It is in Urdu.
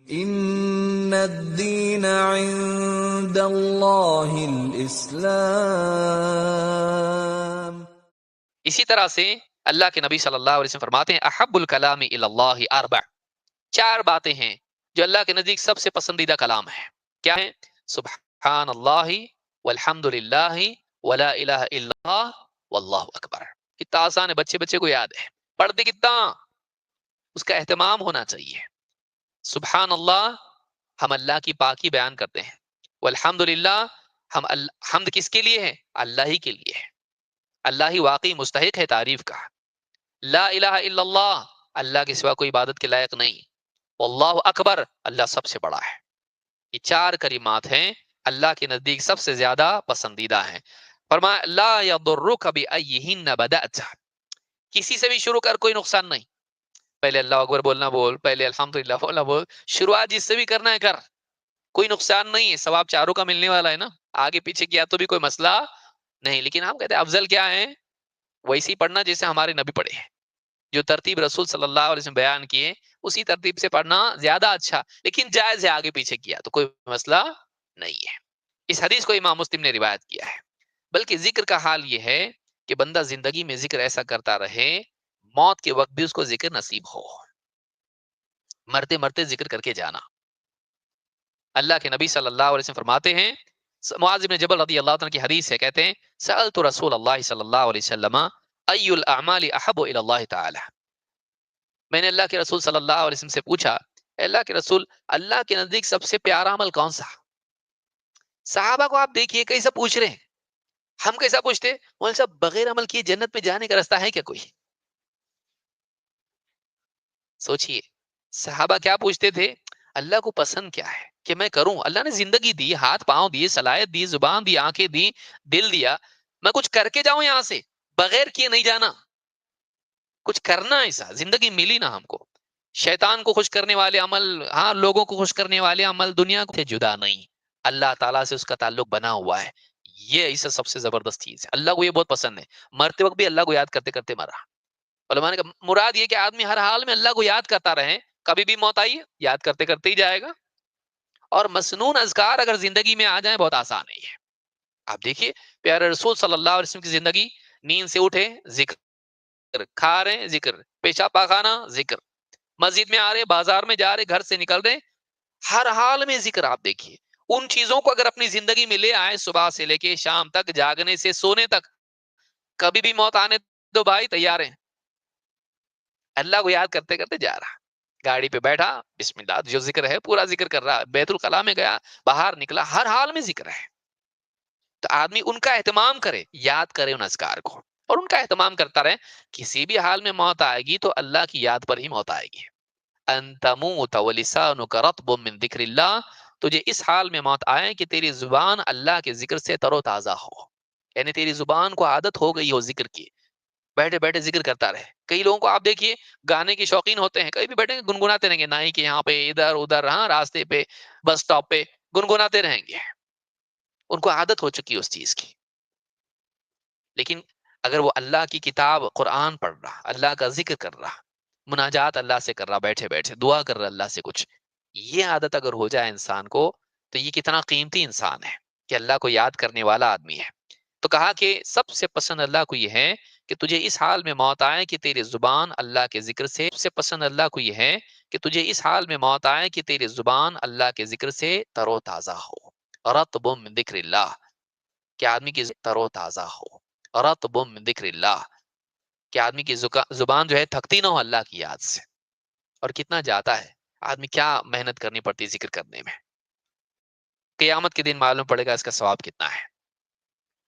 ان الدین عند اللہ الاسلام۔ اسی طرح سے اللہ کے نبی صلی اللہ علیہ وسلم فرماتے ہیں احب الکلام الی اللہ اربع، چار باتیں ہیں جو اللہ کے نزدیک سب سے پسندیدہ کلام ہے۔ کیا ہے؟ سبحان اللہ والحمد للہ ولا الہ الا اللہ واللہ اکبر۔ کتنا آسان ہے، بچے بچے کو یاد ہے، پڑھتے کتنا، اس کا اہتمام ہونا چاہیے۔ سبحان اللہ، ہم اللہ کی پاکی بیان کرتے ہیں۔ والحمد للہ، ہم حمد کس کے لیے ہے؟ اللہ ہی کے لیے ہے، اللہ ہی واقعی مستحق ہے تعریف کا۔ لا الہ الا اللہ، اللہ کے سوا کوئی عبادت کے لائق نہیں۔ واللہ اکبر، اللہ سب سے بڑا ہے۔ یہ چار کلمات ہیں اللہ کے نزدیک سب سے زیادہ پسندیدہ ہیں۔ فرمایا لا یضرک بأیہن بدأت، کسی سے بھی شروع کر کوئی نقصان نہیں۔ پہلے اللہ اکبر بولنا بول، پہلے الحمدللہ بولنا بول، شروعات جس سے بھی کرنا ہے کر، کوئی نقصان نہیں ہے، ثواب چاروں کا ملنے والا ہے نا۔ آگے پیچھے کیا تو بھی کوئی مسئلہ نہیں، لیکن ہم کہتے ہیں افضل کیا ہے؟ ویسے ہی پڑھنا جیسے ہمارے نبی پڑھے ہیں، جو ترتیب رسول صلی اللہ علیہ وسلم بیان کیے اسی ترتیب سے پڑھنا زیادہ اچھا، لیکن جائز ہے آگے پیچھے کیا تو کوئی مسئلہ نہیں ہے۔ اس حدیث کو امام مسلم نے روایت کیا ہے۔ بلکہ ذکر کا حال یہ ہے کہ بندہ زندگی میں ذکر ایسا کرتا رہے، موت کے وقت بھی اس کو ذکر نصیب ہو، مرتے مرتے ذکر کر کے جانا۔ اللہ کے نبی صلی اللہ علیہ وسلم فرماتے ہیں، معاذ بن جبل رضی اللہ عنہ کی حدیث ہے، کہتے ہیں سألت رسول اللہ صلی اللہ علیہ وسلم ای الاعمال احب الی اللہ تعالی، میں نے اللہ کے رسول صلی اللہ علیہ وسلم سے پوچھا، اے اللہ کے رسول، اللہ کے نزدیک سب سے پیارا عمل کون سا؟ صحابہ کو آپ دیکھیے کیسا پوچھ رہے ہیں، ہم کیسا پوچھتے؟ مولوی صاحب بغیر عمل کیے جنت میں جانے کا راستہ ہے کیا کوئی؟ سوچئے صحابہ کیا پوچھتے تھے؟ اللہ کو پسند کیا ہے کہ میں کروں؟ اللہ نے زندگی دی، ہاتھ پاؤں دیے، صلاحیت دی، زبان دی، آنکھیں دی، دل دیا، میں کچھ کر کے جاؤں یہاں سے، بغیر کیے نہیں جانا، کچھ کرنا ایسا، زندگی ملی نا ہم کو۔ شیطان کو خوش کرنے والے عمل، ہاں لوگوں کو خوش کرنے والے عمل دنیا سے جدا نہیں، اللہ تعالیٰ سے اس کا تعلق بنا ہوا ہے، یہ ایسا سب سے زبردست چیز ہے۔ اللہ کو یہ بہت پسند ہے، مرتے وقت بھی اللہ کو یاد کرتے کرتے مرا۔ علماء نے کہا مراد یہ کہ آدمی ہر حال میں اللہ کو یاد کرتا رہے، کبھی بھی موت آئی یاد کرتے کرتے ہی جائے گا۔ اور مسنون اذکار اگر زندگی میں آ جائیں بہت آسان ہے یہ۔ آپ دیکھیے پیارے رسول صلی اللہ علیہ وسلم کی زندگی، نیند سے اٹھے ذکر، کھا رہے ہیں ذکر، پیشاب پاخانہ ذکر، مسجد میں آ رہے، بازار میں جا رہے، گھر سے نکل رہے، ہر حال میں ذکر۔ آپ دیکھیے ان چیزوں کو اگر اپنی زندگی میں لے آئے، صبح سے لے کے شام تک، جاگنے سے سونے تک، کبھی بھی موت آنے دو بھائی تیار ہیں، اللہ کو یاد کرتے کرتے جا رہا، گاڑی پہ بیٹھا بسم اللہ جو ذکر ہے پورا ذکر کر رہا، بیت الخلاء میں گیا، باہر نکلا، ہر حال میں ذکر ہے۔ تو آدمی ان کا اہتمام کرے، یاد کرے ان اذکار کو، اور ان کا اہتمام کرتا رہے۔ کسی بھی حال میں موت آئے گی تو اللہ کی یاد پر ہی موت آئے گی۔ ان تموت ولسانک رطب من ذکر اللہ، تجھے اس حال میں موت آئے کہ تیری زبان اللہ کے ذکر سے تر و تازہ ہو، یعنی تیری زبان کو عادت ہو گئی ہو ذکر کی، بیٹھے بیٹھے ذکر کرتا رہے۔ کئی لوگوں کو آپ دیکھیے گانے کے شوقین ہوتے ہیں، کہیں بھی بیٹھے گنگناتے رہیں گے، نائی کے یہاں پہ، ادھر ادھر، ہاں راستے پہ، بس اسٹاپ پہ گنگناتے رہیں گے، ان کو عادت ہو چکی ہے اس چیز کی۔ لیکن اگر وہ اللہ کی کتاب قرآن پڑھ رہا، اللہ کا ذکر کر رہا، مناجات اللہ سے کر رہا، بیٹھے بیٹھے دعا کر رہا اللہ سے کچھ، یہ عادت اگر ہو جائے انسان کو تو یہ کتنا قیمتی انسان ہے کہ اللہ کو یاد کرنے والا آدمی ہے۔ تو کہا کہ سب سے پسند اللہ کو یہ ہے کہ تجھے اس حال میں موت آئے کہ تیری زبان اللہ کے ذکر سے، سب سے پسند اللہ کو یہ ہے کہ تجھے اس حال میں موت آئے کہ تیری زبان اللہ کے ذکر سے تر و تازہ ہو، رطب من ذکر اللہ، کہ آدمی کی تر و تازہ ہو، رطب من ذکر اللہ، کہ آدمی کی زبان جو ہے تھکتی نہ ہو اللہ کی یاد سے۔ اور کتنا جاتا ہے آدمی، کیا محنت کرنی پڑتی ہے ذکر کرنے میں، قیامت کے دن معلوم پڑے گا اس کا ثواب کتنا ہے۔